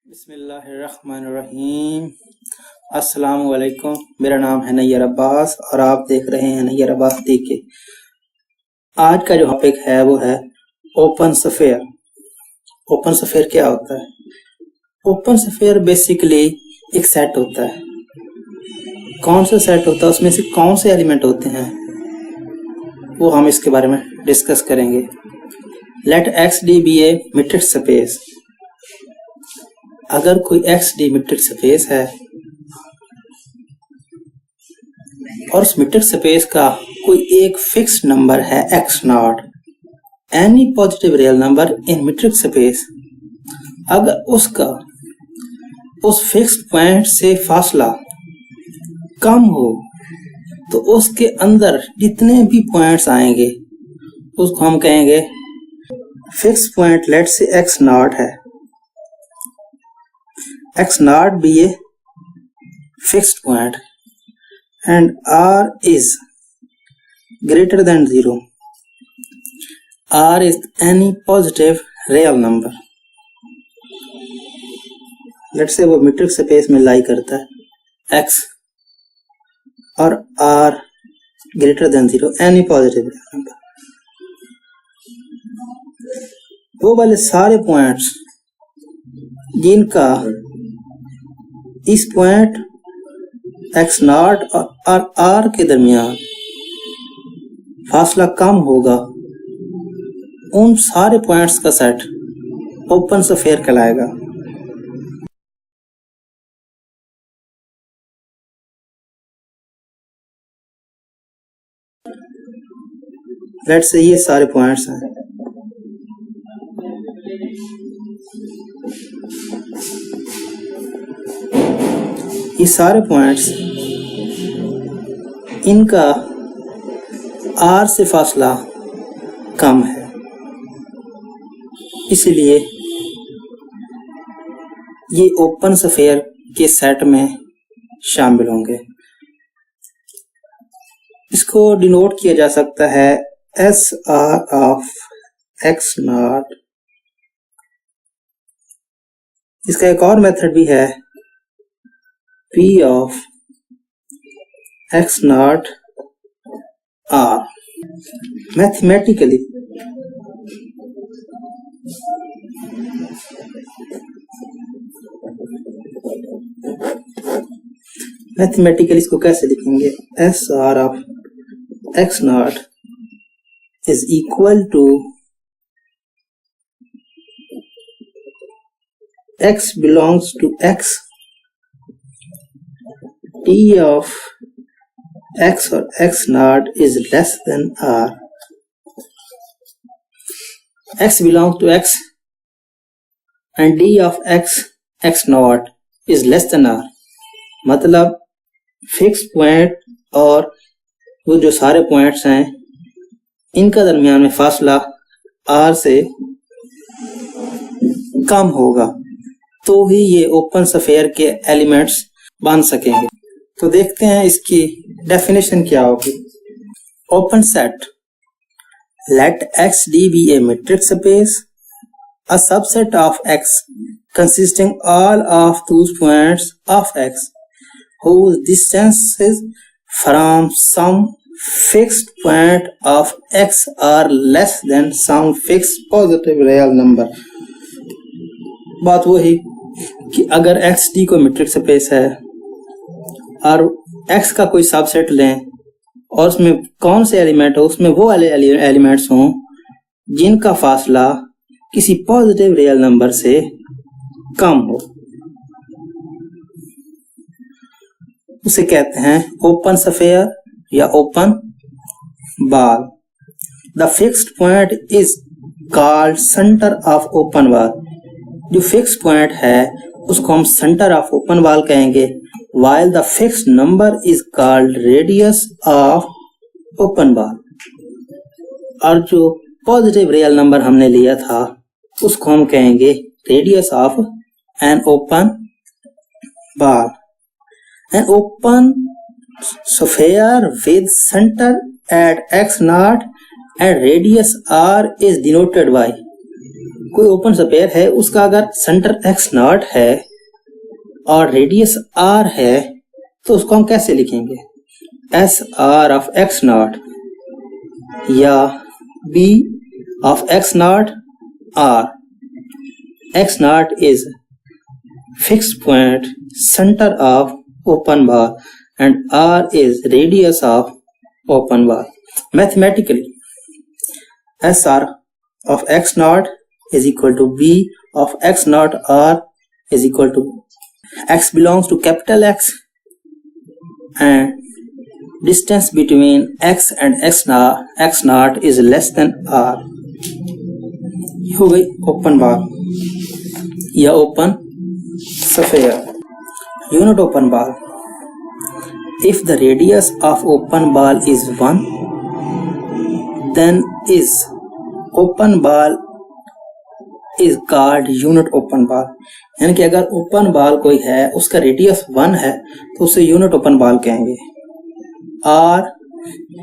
बिस्मिल्लाहिर्रहमानिर्रहीम। अस्सलाम वालेकुम। मेरा नाम है नैयर अब्बास और आप देख रहे हैं नैयर अब्बास के। आज का जो टॉपिक है वो है ओपन स्फीयर। ओपन स्फीयर क्या होता है? ओपन स्फीयर बेसिकली एक सेट होता है। कौन सा सेट होता है, उसमें से कौन से एलिमेंट होते हैं, वो हम इसके बारे में डिस्कस करेंगे। Let X d be a metric space. अगर कोई एक्स डी मीट्रिक स्पेस है और उस मीट्रिक स्पेस का कोई एक फिक्स नंबर है x not, any positive real number in metric space, अगर उसका उस फिक्स पॉइंट से फासला कम हो तो उसके अंदर जितने भी पॉइंट्स आएंगे उसको हम कहेंगे फिक्स पॉइंट। लेट से एक्स नॉट है, x naught be a fixed point and r is greater than 0. r is any positive real number. let's say वो मीट्रिक स्पेस में लाई करता है x और r greater than 0, any positive real number. वो वाले सारे points जिनका इस पॉइंट एक्स नॉट और आर के दरमियान फासला कम होगा, उन सारे पॉइंट्स का सेट ओपन स्फीयर कहलाएगा। लेट्स से ये सारे पॉइंट्स हैं, ये सारे पॉइंट्स, इनका आर से फासला कम है, इसलिए ये ओपन स्फीयर के सेट में शामिल होंगे। इसको डिनोट किया जा सकता है S R of x not. इसका एक और मेथड भी है P of x naught r. Mathematically इसको कैसे लिखेंगे? S r of x naught is equal to x belongs to x, t of x or x naught is less than r. x belongs to x and d of x, x naught is less than r. मतलब fix point और वो जो सारे points हैं इनका दरमियान में फासला r से कम होगा तो ही ये ओपन स्फीयर के एलिमेंट्स बन सकेंगे। तो देखते हैं इसकी डेफिनेशन क्या होगी। Open set, let X d be a metric space, a subset of X consisting all of those points of X whose distances from some fixed point of x are less than some fixed positive real number. बात वही कि अगर x D को metric space है और x का कोई subset लें और उसमें कौन से एलिमेंट हो, उसमें वो वाले एलिमेंट्स हों जिनका फासला किसी पॉजिटिव रियल नंबर से कम हो, उसे कहते हैं ओपन स्फीयर या open ball. The fixed point is called centre of open ball. जो फिक्स पॉइंट है उसको हम सेंटर ऑफ ओपन बॉल कहेंगे, while the fixed number is called radius of open ball। और जो पॉजिटिव रियल नंबर हमने लिया था उसको हम कहेंगे radius of an open ball. An open sphere with center at x naught and radius r is denoted by कोई open sphere है, उसका अगर सेंटर x नॉट है और रेडियस r है तो उसको हम कैसे लिखेंगे? S R of x not या b of x not r. x not is fixed point center of open bar and r is radius of open bar. Mathematically, SR of x naught is equal to b of x naught r is equal to x belongs to capital X and distance between x and x naught is less than r. हो गई open bar या open sphere. Unit open bar. If the radius of open ball is 1, then is open ball is called unit open ball. यानी कि अगर open ball कोई है उसका radius 1 है तो उसे यूनिट ओपन बॉल कहेंगे. R